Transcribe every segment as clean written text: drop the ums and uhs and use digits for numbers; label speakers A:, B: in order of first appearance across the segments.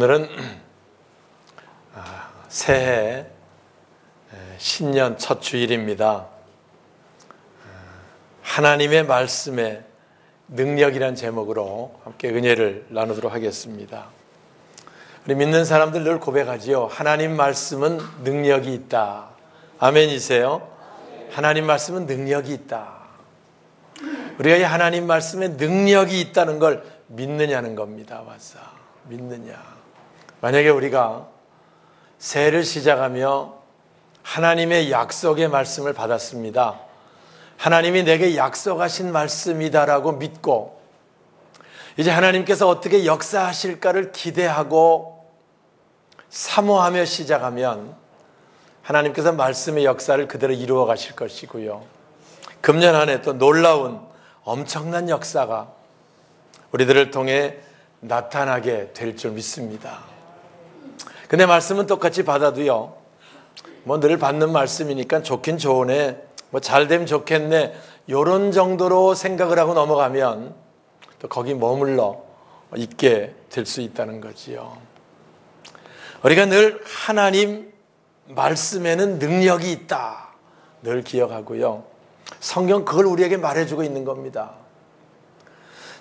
A: 오늘은 새해 신년 첫 주일입니다. 하나님의 말씀의 능력이란 제목으로 함께 은혜를 나누도록 하겠습니다. 우리 믿는 사람들 늘 고백하지요. 하나님 말씀은 능력이 있다. 아멘이세요? 하나님 말씀은 능력이 있다. 우리가 이 하나님 말씀에 능력이 있다는 걸 믿느냐는 겁니다. 맞아. 믿느냐. 만약에 우리가 새해를 시작하며 하나님의 약속의 말씀을 받았습니다. 하나님이 내게 약속하신 말씀이다라고 믿고 이제 하나님께서 어떻게 역사하실까를 기대하고 사모하며 시작하면 하나님께서 말씀의 역사를 그대로 이루어 가실 것이고요. 금년 한 해 또 놀라운 엄청난 역사가 우리들을 통해 나타나게 될 줄 믿습니다. 근데 말씀은 똑같이 받아도요, 늘 받는 말씀이니까 좋긴 좋으네, 잘되면 좋겠네, 이런 정도로 생각을 하고 넘어가면 또 거기 머물러 있게 될 수 있다는 거지요. 우리가 늘 하나님 말씀에는 능력이 있다 늘 기억하고요. 성경 그걸 우리에게 말해주고 있는 겁니다.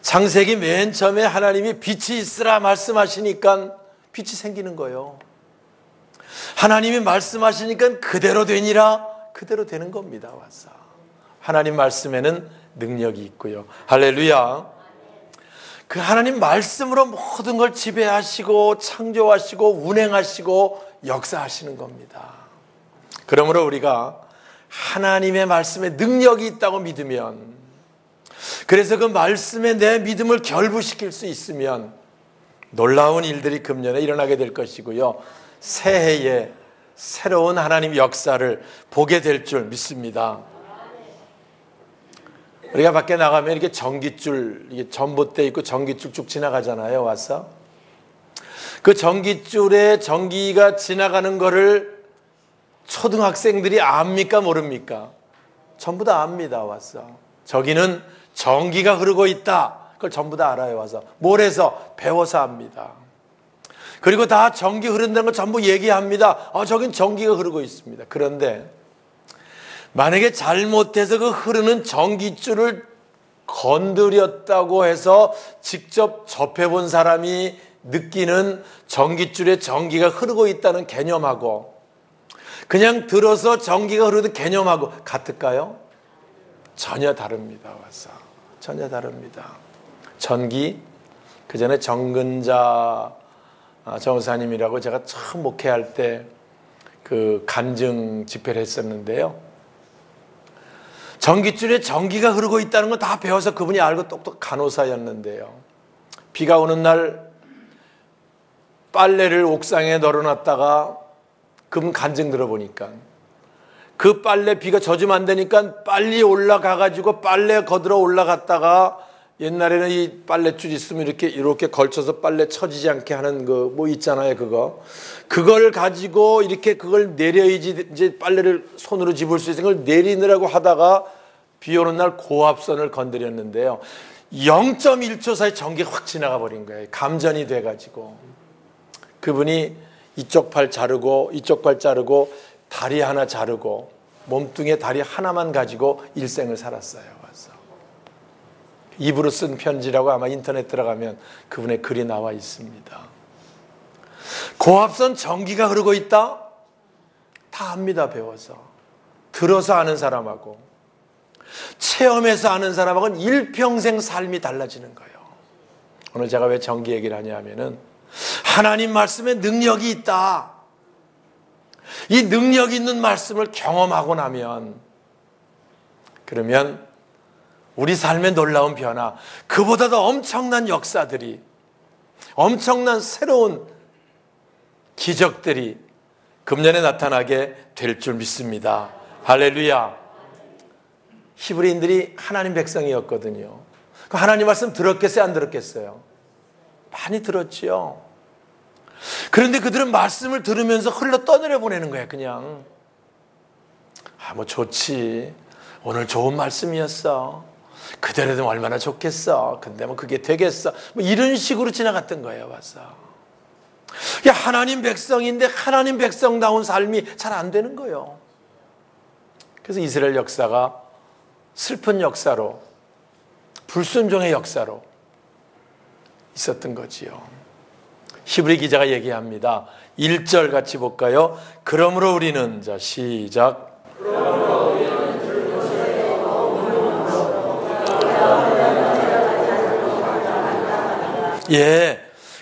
A: 창세기 맨 처음에 하나님이 빛이 있으라 말씀하시니까 빛이 생기는 거예요. 하나님이 말씀하시니까 그대로 되니라 그대로 되는 겁니다. 와서 하나님 말씀에는 능력이 있고요. 할렐루야. 그 하나님 말씀으로 모든 걸 지배하시고 창조하시고 운행하시고 역사하시는 겁니다. 그러므로 우리가 하나님의 말씀에 능력이 있다고 믿으면, 그래서 그 말씀에 내 믿음을 결부시킬 수 있으면 놀라운 일들이 금년에 일어나게 될 것이고요. 새해에 새로운 하나님 역사를 보게 될 줄 믿습니다. 우리가 밖에 나가면 이렇게 전깃줄, 이게 전봇대 있고 전깃줄 쭉 지나가잖아요. 와서 그 전깃줄에 전기가 지나가는 거를 초등학생들이 압니까 모릅니까? 전부 다 압니다. 와서 저기는 전기가 흐르고 있다. 그걸 전부 다 알아요. 와서 뭘 해서? 배워서 압니다. 그리고 다 전기 흐른다는 걸 전부 얘기합니다. 저긴 전기가 흐르고 있습니다. 그런데 만약에 잘못해서 그 흐르는 전기줄을 건드렸다고 해서 직접 접해본 사람이 느끼는 전기줄에 전기가 흐르고 있다는 개념하고 그냥 들어서 전기가 흐르는 개념하고 같을까요? 전혀 다릅니다. 와서 전혀 다릅니다. 전기, 그 전에 정근자 전사님이라고 제가 처음 목회할 때 그 간증 집회를 했었는데요. 전기줄에 전기가 흐르고 있다는 건 다 배워서 그분이 알고 똑똑 간호사였는데요. 비가 오는 날 빨래를 옥상에 널어놨다가 그분 간증 들어보니까 그 빨래 비가 젖으면 안 되니까 빨리 올라가가지고 빨래 걷으러 올라갔다가 옛날에는 이 빨래줄 있으면 이렇게 걸쳐서 빨래 처지지 않게 하는 거 뭐 있잖아요. 그걸 가지고 이렇게 그걸 내려야지 이제 빨래를 손으로 집을 수 있는 걸 내리느라고 하다가 비 오는 날 고압선을 건드렸는데요. 0.1초 사이 전기가 확 지나가 버린 거예요. 감전이 돼가지고 그분이 이쪽 팔 자르고 이쪽 발 자르고 다리 하나 자르고 몸뚱이에 다리 하나만 가지고 일생을 살았어요. 와서 입으로 쓴 편지라고 아마 인터넷 들어가면 그분의 글이 나와 있습니다. 고압선 전기가 흐르고 있다? 다 압니다. 배워서. 들어서 아는 사람하고 체험해서 아는 사람하고는 일평생 삶이 달라지는 거예요. 오늘 제가 왜 전기 얘기를 하냐면은 하나님 말씀에 능력이 있다. 이 능력 있는 말씀을 경험하고 나면 그러면 우리 삶의 놀라운 변화, 그보다도 엄청난 역사들이, 엄청난 새로운 기적들이 금년에 나타나게 될 줄 믿습니다. 할렐루야. 히브리인들이 하나님 백성이었거든요. 그 하나님 말씀 들었겠어요? 안 들었겠어요? 많이 들었지요. 그런데 그들은 말씀을 들으면서 흘러 떠내려 보내는 거야. 그냥 좋지, 오늘 좋은 말씀이었어, 그대로도 얼마나 좋겠어, 근데 그게 되겠어, 이런 식으로 지나갔던 거예요. 와서 하나님 백성인데 하나님 백성다운 삶이 잘 안 되는 거예요. 그래서 이스라엘 역사가 슬픈 역사로, 불순종의 역사로 있었던 거지요. 히브리 기자가 얘기합니다. 1절 같이 볼까요? 그러므로 우리는, 자 시작. 그러므로 우리는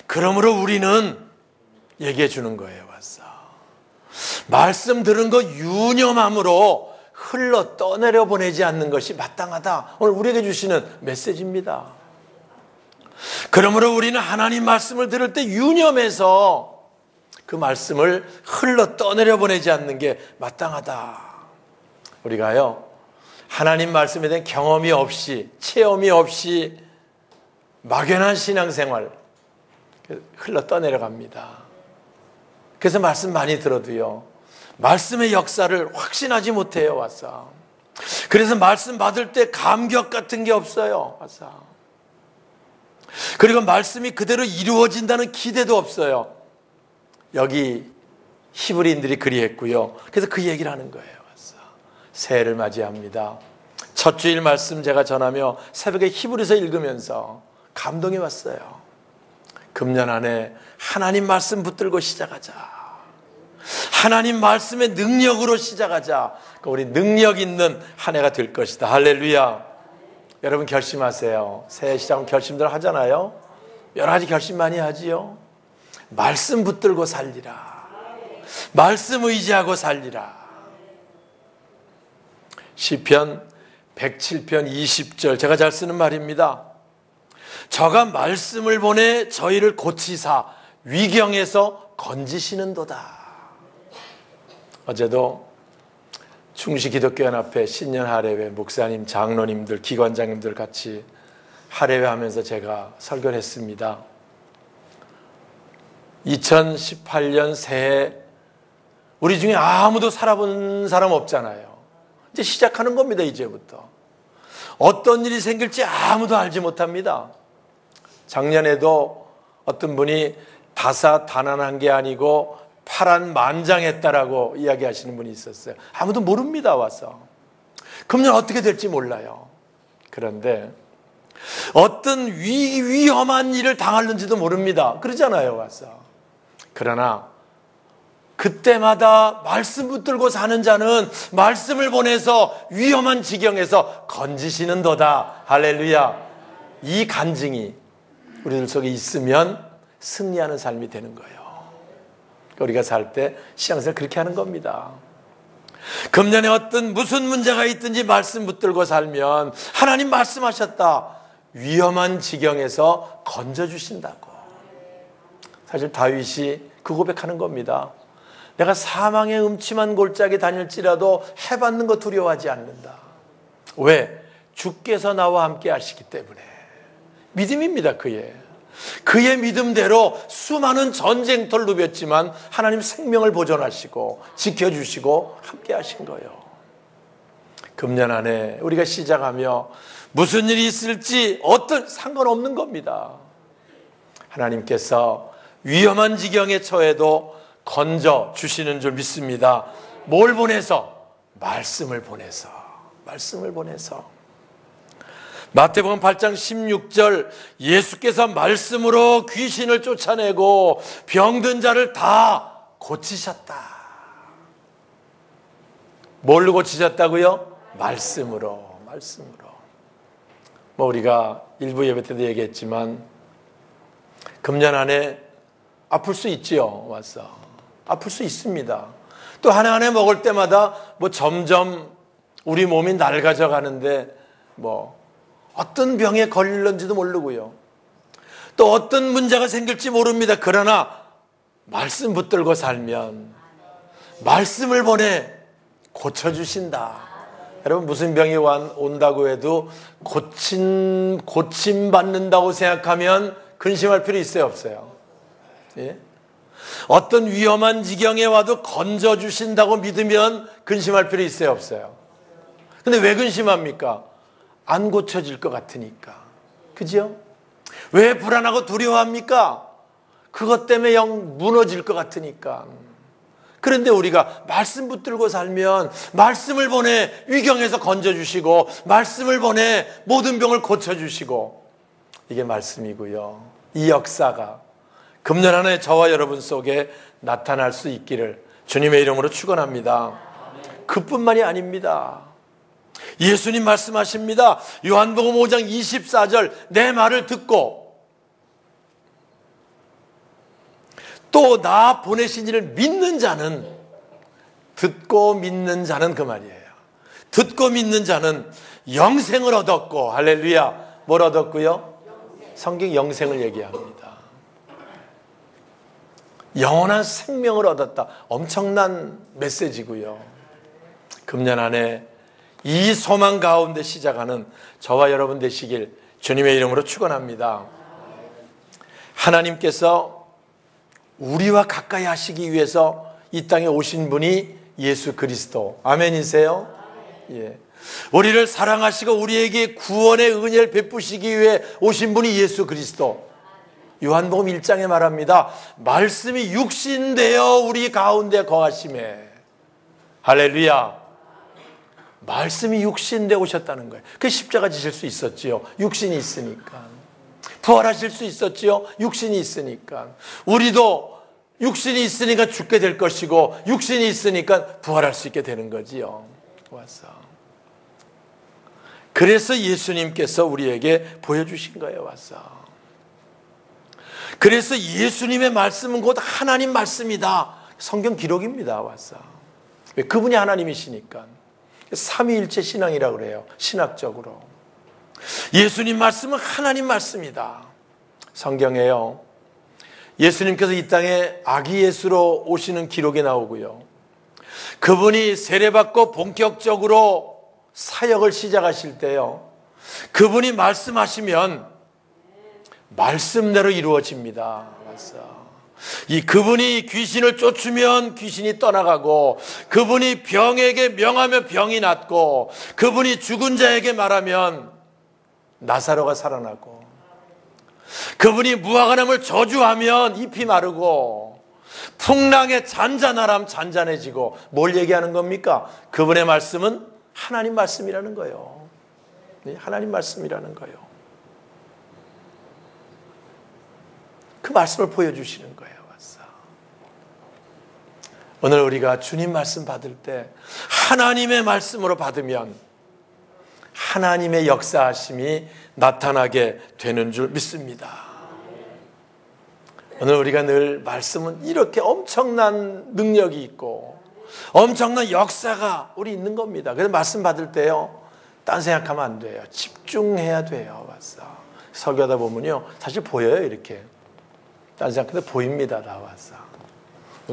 A: 그러므로 우리는 얘기해 주는 거예요. 와서 말씀 들은 거 유념함으로 흘러 떠내려 보내지 않는 것이 마땅하다. 오늘 우리에게 주시는 메시지입니다. 그러므로 우리는 하나님 말씀을 들을 때 유념해서 그 말씀을 흘러 떠내려 보내지 않는 게 마땅하다. 우리가요, 하나님 말씀에 대한 경험이 없이, 체험이 없이 막연한 신앙생활 흘러 떠내려갑니다. 그래서 말씀 많이 들어도요, 말씀의 역사를 확신하지 못해요. 와서 그래서 말씀 받을 때 감격 같은 게 없어요. 와서 그리고 말씀이 그대로 이루어진다는 기대도 없어요. 여기 히브리인들이 그리했고요. 그래서 그 얘기를 하는 거예요. 와서 새해를 맞이합니다. 첫 주일 말씀 제가 전하며 새벽에 히브리서 읽으면서 감동이 왔어요. 금년 안에 하나님 말씀 붙들고 시작하자. 하나님 말씀의 능력으로 시작하자. 우리 능력 있는 한 해가 될 것이다. 할렐루야. 여러분 결심하세요. 새해 시작은 결심들 하잖아요. 여러 가지 결심 많이 하지요. 말씀 붙들고 살리라. 말씀 의지하고 살리라. 시편 107편 20절, 제가 잘 쓰는 말입니다. 저가 말씀을 보내 저희를 고치사 위경에서 건지시는도다. 어제도 충시기독교연합회 신년 할애회 목사님, 장로님들, 기관장님들 같이 할애회 하면서 제가 설교를 했습니다. 2018년 새해 우리 중에 아무도 살아본 사람 없잖아요. 이제 시작하는 겁니다. 이제부터 어떤 일이 생길지 아무도 알지 못합니다. 작년에도 어떤 분이 다사다난한 게 아니고 파란만장했다라고 이야기하시는 분이 있었어요. 아무도 모릅니다. 와서 금년 어떻게 될지 몰라요. 그런데 어떤 위험한 일을 당할는지도 모릅니다. 그러잖아요. 와서 그러나 그때마다 말씀 붙들고 사는 자는 말씀을 보내서 위험한 지경에서 건지시는도다. 할렐루야. 이 간증이 우리들 속에 있으면 승리하는 삶이 되는 거예요. 우리가 살 때 신앙생활 그렇게 하는 겁니다. 금년에 어떤 무슨 문제가 있든지 말씀 붙들고 살면 하나님 말씀하셨다. 위험한 지경에서 건져주신다고. 사실 다윗이 그 고백하는 겁니다. 내가 사망의 음침한 골짜기 다닐지라도 해받는 거 두려워하지 않는다. 왜? 주께서 나와 함께 하시기 때문에. 믿음입니다. 그의 믿음대로 수많은 전쟁터를 누볐지만 하나님 생명을 보존하시고 지켜주시고 함께 하신 거예요. 금년 안에 우리가 시작하며 무슨 일이 있을지 상관없는 겁니다. 하나님께서 위험한 지경에 처해도 건져 주시는 줄 믿습니다. 뭘 보내서? 말씀을 보내서. 마태복음 8장 16절, 예수께서 말씀으로 귀신을 쫓아내고 병든 자를 다 고치셨다. 뭘로 고치셨다고요? 말씀으로. 우리가 일부 예배 때도 얘기했지만 금년 안에 아플 수 있지요. 와서 아플 수 있습니다. 또 하나하나 먹을 때마다 점점 우리 몸이 낡아져 가는데 어떤 병에 걸릴는지도 모르고요. 또 어떤 문제가 생길지 모릅니다. 그러나 말씀 붙들고 살면 말씀을 보내 고쳐주신다. 여러분 무슨 병이 온다고 해도 고침 받는다고 생각하면 근심할 필요 있어요? 없어요? 예? 어떤 위험한 지경에 와도 건져주신다고 믿으면 근심할 필요 있어요? 없어요? 근데 왜 근심합니까? 안 고쳐질 것 같으니까. 그죠? 왜 불안하고 두려워합니까? 그것 때문에 영 무너질 것 같으니까. 그런데 우리가 말씀 붙들고 살면 말씀을 보내 위경에서 건져주시고 말씀을 보내 모든 병을 고쳐주시고, 이게 말씀이고요. 이 역사가 금년 한 해 저와 여러분 속에 나타날 수 있기를 주님의 이름으로 축원합니다. 그뿐만이 아닙니다. 예수님 말씀하십니다. 요한복음 5장 24절, 내 말을 듣고 또 나 보내신 이를 믿는 자는, 듣고 믿는 자는 그 말이에요. 듣고 믿는 자는 영생을 얻었고, 할렐루야. 뭘 얻었고요? 성경 영생을 얘기합니다. 영원한 생명을 얻었다. 엄청난 메시지고요. 금년 안에 이 소망 가운데 시작하는 저와 여러분 되시길 주님의 이름으로 축원합니다. 하나님께서 우리와 가까이 하시기 위해서 이 땅에 오신 분이 예수 그리스도. 아멘이세요? 예. 우리를 사랑하시고 우리에게 구원의 은혜를 베푸시기 위해 오신 분이 예수 그리스도. 요한복음 1장에 말합니다. 말씀이 육신되어 우리 가운데 거하심에. 할렐루야. 말씀이 육신되어 오셨다는 거예요. 그 십자가 지실 수 있었지요. 육신이 있으니까. 부활하실 수 있었지요. 육신이 있으니까. 우리도 육신이 있으니까 죽게 될 것이고 육신이 있으니까 부활할 수 있게 되는 거지요. 와서. 그래서 예수님께서 우리에게 보여주신 거예요. 와서. 그래서 예수님의 말씀은 곧 하나님 말씀이다. 성경 기록입니다. 와서. 왜? 그분이 하나님이시니까. 삼위일체 신앙이라고 그래요. 신학적으로. 예수님 말씀은 하나님 말씀이다. 성경에요. 예수님께서 이 땅에 아기 예수로 오시는 기록이 나오고요. 그분이 세례받고 본격적으로 사역을 시작하실 때요. 그분이 말씀하시면 말씀대로 이루어집니다. 이 그분이 귀신을 쫓으면 귀신이 떠나가고, 그분이 병에게 명하면 병이 낫고, 그분이 죽은 자에게 말하면 나사로가 살아나고, 그분이 무화과나무를 저주하면 잎이 마르고, 풍랑에 잔잔하람 잔잔해지고. 뭘 얘기하는 겁니까? 그분의 말씀은 하나님 말씀이라는 거예요. 하나님 말씀이라는 거예요. 그 말씀을 보여주시는 거예요. 오늘 우리가 주님 말씀 받을 때 하나님의 말씀으로 받으면 하나님의 역사하심이 나타나게 되는 줄 믿습니다. 오늘 우리가 늘 말씀은 이렇게 엄청난 능력이 있고 엄청난 역사가 우리 있는 겁니다. 그래서 말씀 받을 때요, 딴 생각하면 안 돼요. 집중해야 돼요. 와서 설교하다 보면요, 사실 보여요. 이렇게 딴 생각하는데 보입니다. 나와서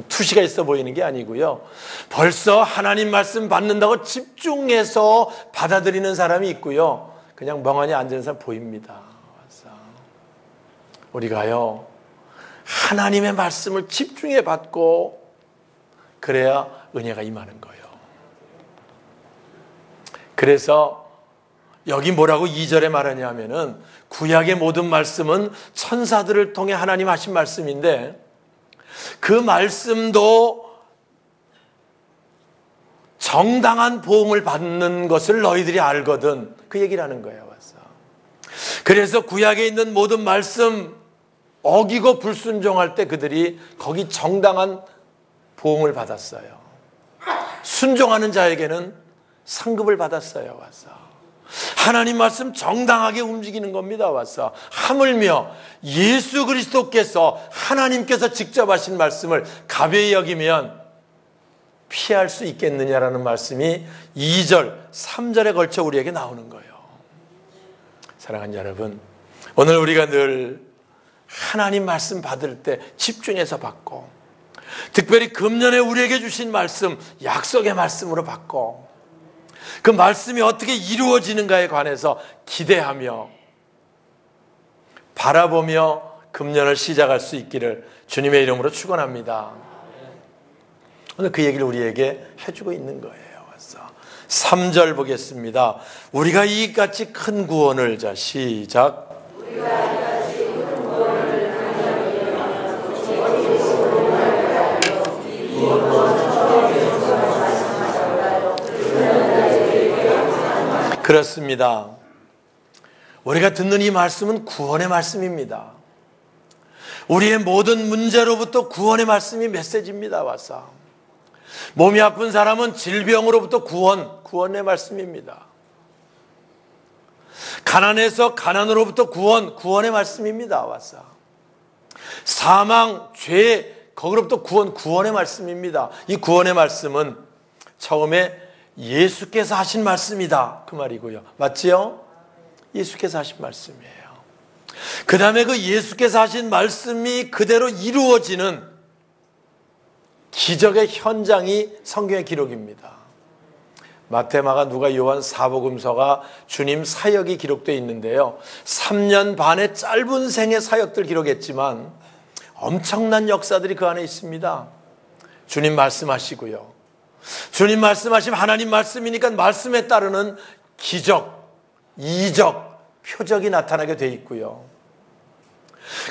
A: 투시가 있어 보이는 게 아니고요. 벌써 하나님 말씀 받는다고 집중해서 받아들이는 사람이 있고요. 그냥 멍하니 앉은 사람 보입니다. 우리가요, 하나님의 말씀을 집중해 받고 그래야 은혜가 임하는 거예요. 그래서 여기 뭐라고 2절에 말하냐면은, 구약의 모든 말씀은 천사들을 통해 하나님 하신 말씀인데 그 말씀도 정당한 보응을 받는 것을 너희들이 알거든. 그 얘기를 하는 거예요. 그래서 구약에 있는 모든 말씀 어기고 불순종할 때 그들이 거기 정당한 보응을 받았어요. 순종하는 자에게는 상급을 받았어요. 와서 하나님 말씀 정당하게 움직이는 겁니다. 와서 하물며 예수 그리스도께서, 하나님께서 직접 하신 말씀을 가벼이 여기면 피할 수 있겠느냐라는 말씀이 2절, 3절에 걸쳐 우리에게 나오는 거예요. 사랑하는 여러분, 오늘 우리가 늘 하나님 말씀 받을 때 집중해서 받고, 특별히 금년에 우리에게 주신 말씀, 약속의 말씀으로 받고, 그 말씀이 어떻게 이루어지는가에 관해서 기대하며 바라보며 금년을 시작할 수 있기를 주님의 이름으로 축원합니다. 오늘 그 얘기를 우리에게 해주고 있는 거예요. 3절 보겠습니다. 우리가 이같이 큰 구원을, 자 시작. 그렇습니다. 우리가 듣는 이 말씀은 구원의 말씀입니다. 우리의 모든 문제로부터 구원의 말씀이 메시지입니다. 와서 몸이 아픈 사람은 질병으로부터 구원의 말씀입니다. 가난해서 가난으로부터 구원의 말씀입니다. 와서 사망, 죄, 거기로부터 구원의 말씀입니다. 이 구원의 말씀은 처음에 예수께서 하신 말씀이다 그 말이고요. 맞지요? 예수께서 하신 말씀이에요. 그 다음에 그 예수께서 하신 말씀이 그대로 이루어지는 기적의 현장이 성경의 기록입니다. 마태, 마가, 누가, 요한, 사복음서가 주님 사역이 기록되어 있는데요. 3년 반의 짧은 생의 사역들 기록했지만 엄청난 역사들이 그 안에 있습니다. 주님 말씀하시고요. 주님 말씀하시면 하나님 말씀이니까 말씀에 따르는 기적, 이적, 표적이 나타나게 돼 있고요.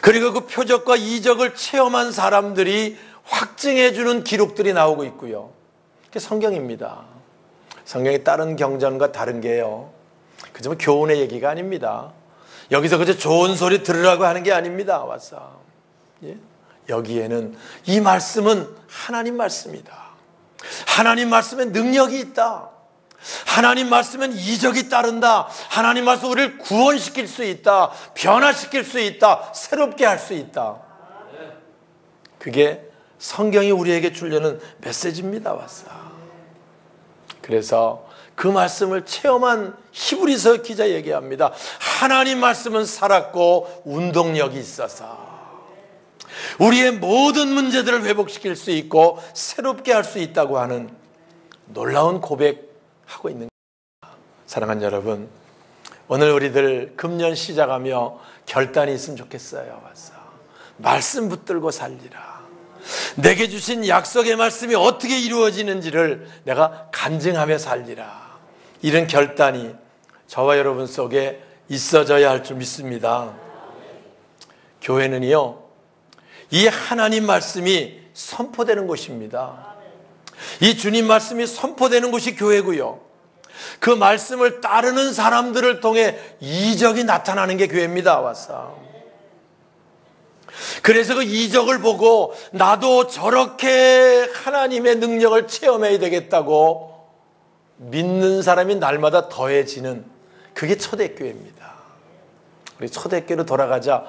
A: 그리고 그 표적과 이적을 체험한 사람들이 확증해 주는 기록들이 나오고 있고요. 그게 성경입니다. 성경이 다른 경전과 다른 게요. 그저 교훈의 얘기가 아닙니다. 여기서 그저 좋은 소리 들으라고 하는 게 아닙니다. 와서 여기에는 이 말씀은 하나님 말씀이다. 하나님 말씀에 능력이 있다. 하나님 말씀엔 이적이 따른다. 하나님 말씀 우리를 구원시킬 수 있다. 변화시킬 수 있다. 새롭게 할 수 있다. 그게 성경이 우리에게 주려는 메시지입니다. 왔어. 그래서 그 말씀을 체험한 히브리서 기자 얘기합니다. 하나님 말씀은 살았고 운동력이 있어서 우리의 모든 문제들을 회복시킬 수 있고 새롭게 할 수 있다고 하는 놀라운 고백하고 있는 겁니다. 사랑하는 여러분, 오늘 우리들 금년 시작하며 결단이 있으면 좋겠어요. 와서 말씀 붙들고 살리라. 내게 주신 약속의 말씀이 어떻게 이루어지는지를 내가 간증하며 살리라. 이런 결단이 저와 여러분 속에 있어져야 할 줄 믿습니다. 교회는요, 이 하나님 말씀이 선포되는 곳입니다. 이 주님 말씀이 선포되는 곳이 교회고요. 그 말씀을 따르는 사람들을 통해 이적이 나타나는 게 교회입니다. 와서. 그래서 그 이적을 보고 나도 저렇게 하나님의 능력을 체험해야 되겠다고 믿는 사람이 날마다 더해지는 그게 초대교회입니다. 우리 초대교회로 돌아가자.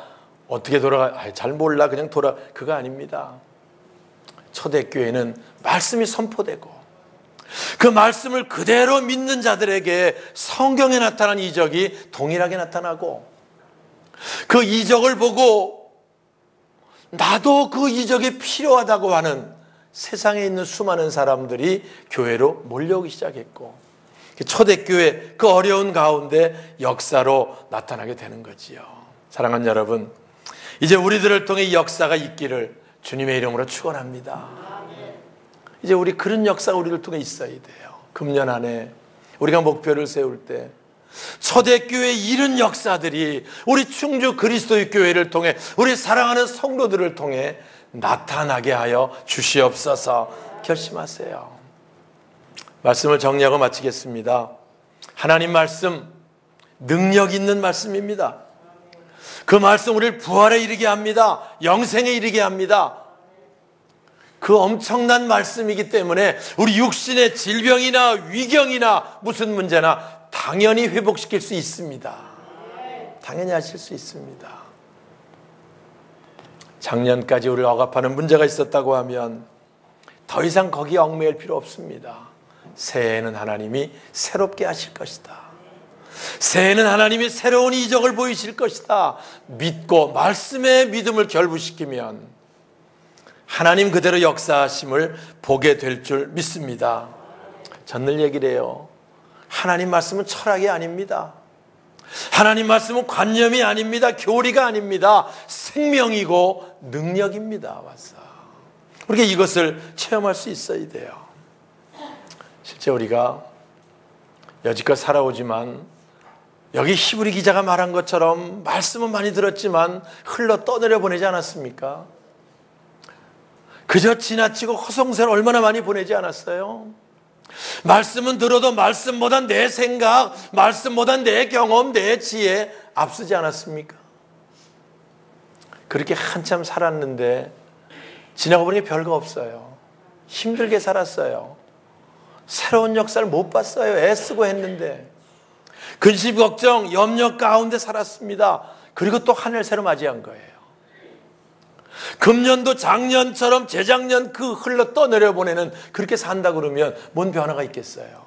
A: 어떻게 돌아가? 잘 몰라. 그냥 그거 아닙니다. 초대교회는 말씀이 선포되고 그 말씀을 그대로 믿는 자들에게 성경에 나타난 이적이 동일하게 나타나고 그 이적을 보고 나도 그 이적이 필요하다고 하는 세상에 있는 수많은 사람들이 교회로 몰려오기 시작했고 초대교회 그 어려운 가운데 역사로 나타나게 되는 거지요. 사랑하는 여러분, 이제 우리들을 통해 역사가 있기를 주님의 이름으로 축원합니다. 이제 우리 그런 역사가 우리를 통해 있어야 돼요. 금년 안에 우리가 목표를 세울 때 초대교회의 이런 역사들이 우리 충주 그리스도의 교회를 통해 우리 사랑하는 성도들을 통해 나타나게 하여 주시옵소서. 결심하세요. 말씀을 정리하고 마치겠습니다. 하나님 말씀 능력 있는 말씀입니다. 그 말씀 우리를 부활에 이르게 합니다. 영생에 이르게 합니다. 그 엄청난 말씀이기 때문에 우리 육신의 질병이나 위경이나 무슨 문제나 당연히 회복시킬 수 있습니다. 당연히 하실 수 있습니다. 작년까지 우리를 억압하는 문제가 있었다고 하면 더 이상 거기에 얽매일 필요 없습니다. 새해에는 하나님이 새롭게 하실 것이다. 새해는 하나님이 새로운 이적을 보이실 것이다. 믿고 말씀의 믿음을 결부시키면 하나님 그대로 역사하심을 보게 될 줄 믿습니다. 전 늘 얘기를 해요. 하나님 말씀은 철학이 아닙니다. 하나님 말씀은 관념이 아닙니다. 교리가 아닙니다. 생명이고 능력입니다. 와서 우리가 이것을 체험할 수 있어야 돼요. 실제 우리가 여지껏 살아오지만 여기 히브리 기자가 말한 것처럼 말씀은 많이 들었지만 흘러 떠내려 보내지 않았습니까? 그저 지나치고 허송세를 얼마나 많이 보내지 않았어요? 말씀은 들어도 말씀보다 내 생각, 말씀보다 내 경험, 내 지혜 앞서지 않았습니까? 그렇게 한참 살았는데 지나고 보니 별거 없어요. 힘들게 살았어요. 새로운 역사를 못 봤어요. 애쓰고 했는데 근심, 걱정, 염려 가운데 살았습니다. 그리고 또 한 해를 새로 맞이한 거예요. 금년도 작년처럼 재작년 그 흘러 떠내려 보내는 그렇게 산다 그러면 뭔 변화가 있겠어요?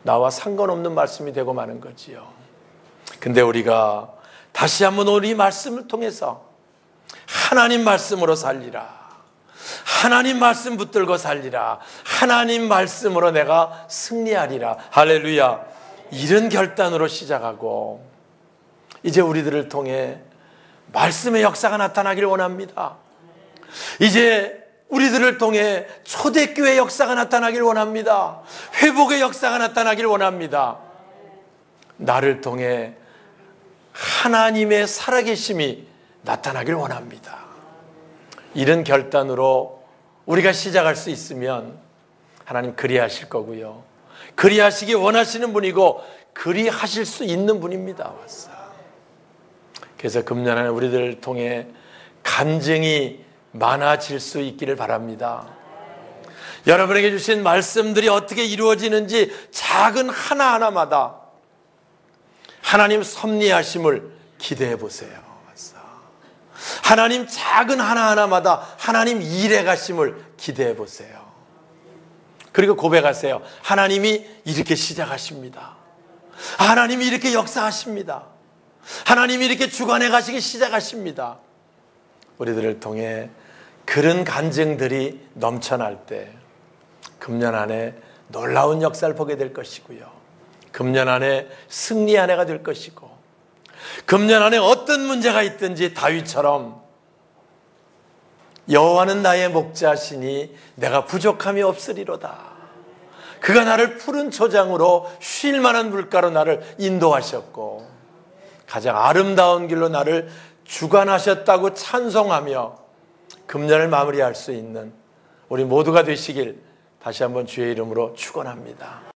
A: 나와 상관없는 말씀이 되고 마는 거지요. 근데 우리가 다시 한번 우리 말씀을 통해서 하나님 말씀으로 살리라, 하나님 말씀 붙들고 살리라, 하나님 말씀으로 내가 승리하리라, 할렐루야, 이런 결단으로 시작하고 이제 우리들을 통해 말씀의 역사가 나타나길 원합니다. 이제 우리들을 통해 초대교회 역사가 나타나길 원합니다. 회복의 역사가 나타나길 원합니다. 나를 통해 하나님의 살아계심이 나타나길 원합니다. 이런 결단으로 우리가 시작할 수 있으면 하나님 그리하실 거고요. 그리하시기 원하시는 분이고 그리하실 수 있는 분입니다. 그래서 금년 안에 우리들을 통해 간증이 많아질 수 있기를 바랍니다. 여러분에게 주신 말씀들이 어떻게 이루어지는지 작은 하나하나마다 하나님 섭리하심을 기대해 보세요. 하나님 작은 하나하나마다 하나님 일해 가심을 기대해 보세요. 그리고 고백하세요. 하나님이 이렇게 시작하십니다. 하나님이 이렇게 역사하십니다. 하나님이 이렇게 주관해 가시기 시작하십니다. 우리들을 통해 그런 간증들이 넘쳐날 때 금년 안에 놀라운 역사를 보게 될 것이고요. 금년 안에 승리 한 해가 될 것이고, 금년 안에 어떤 문제가 있든지 다윗처럼 여호와는 나의 목자시니 내가 부족함이 없으리로다. 그가 나를 푸른 초장으로 쉴 만한 물가로 나를 인도하셨고 가장 아름다운 길로 나를 주관하셨다고 찬송하며 금년을 마무리할 수 있는 우리 모두가 되시길 다시 한번 주의 이름으로 축원합니다.